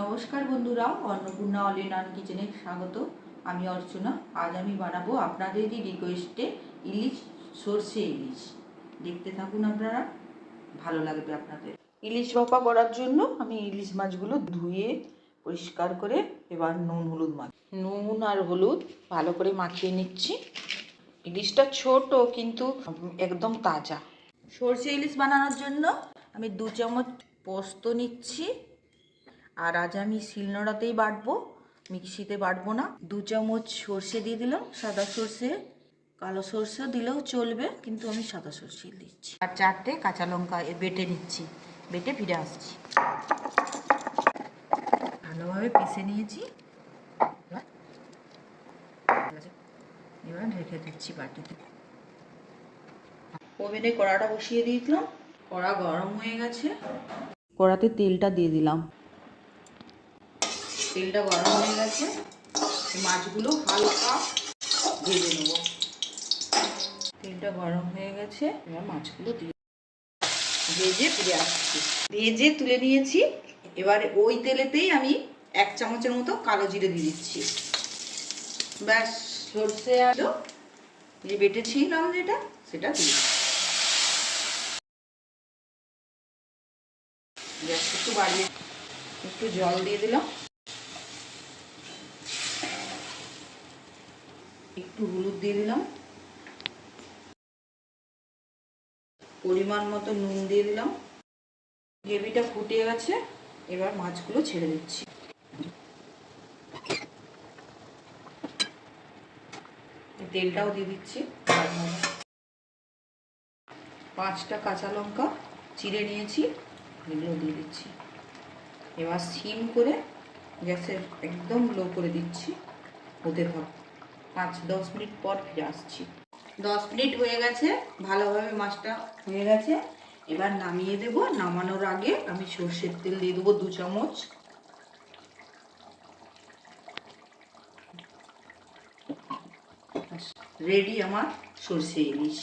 নমস্কার বন্ধুরা, Annapurna all in one কিচেনে স্বাগত। আমি অর্চনা। আজ আমি বানাবো আপনাদেরই রিকোয়েস্টে ইলিশ, সর্ষে ইলিশ। দেখতে থাকুন আপনারা, ভালো লাগবে আপনাদের। ইলিশ ভাপা করার জন্য আমি ইলিশ মাছগুলো ধুয়ে পরিষ্কার করে এবার নুন আর হলুদ ভালো করে মাখিয়ে নিচ্ছি। ইলিশটা ছোট কিন্তু একদম তাজা। সর্ষে ইলিশ বানানোর জন্য আমি 2 চামচ পোস্ত নিচ্ছি। আর আজ আমি শিলনোড়াতেই বাটবো, মিক্সিতে বাটবো না। 2 চামচ সর্ষে দিয়ে দিলাম, সাদা সর্ষে। কালো সর্ষে দিলেও চলবে, কিন্তু আমি সাদা সর্ষে দিচ্ছি। আর 4টে কাঁচা লঙ্কা বেটে নিচ্ছি, বেটে ফিরে আসছি। ভালোভাবে পিষে নিয়েছি, এবার রেখে দিচ্ছি বাটিতে। ওভেনে কড়াটা বসিয়ে দিয়েছিলাম, কড়া গরম হয়ে গেছে। কড়াতে তেলটা দিয়ে দিলাম, তেলটা গরম হয়ে গেছে। মাছগুলো হালকা ভেজে নেব। তেলটা গরম হয়ে গেছে, এবার মাছগুলো দিয়ে ভেজে ফিরে আসছি। ভেজে তুলে নিয়েছি। এবার ওই তেলেতেই আমি 1 চামচের মতো কালো জিরে দিয়ে দিচ্ছি। ব্যাস, সর্ষে আর যে বেটেছিলাম যেটা, সেটা দিয়ে গ্যাস একটু বাড়িয়ে একটু জল দিয়ে দিলাম, একটু হলুদ দিয়ে দিলাম, পরিমাণ মতো নুন দিয়ে দিলাম। গ্রেভিটা ফুটে গেছে, এবার মাছগুলো ছেড়ে দিচ্ছি। তেলটাও দিয়ে দিচ্ছি। 5টা কাঁচা লঙ্কা চিড়ে নিয়েছি, এগুলো দিয়ে দিচ্ছি। এবার সিম করে গ্যাসের একদম লো করে দিচ্ছি, হতে থাক। 5-10 মিনিট পর ফিরে আসছি। 10 মিনিট হয়ে গেছে, ভালোভাবে মাছটা হয়ে গেছে। এবার নামিয়ে দেব। নামানোর আগে আমি সর্ষের তেল দিয়ে দেবো 2 চামচ। রেডি আমার সর্ষে ইলিশ।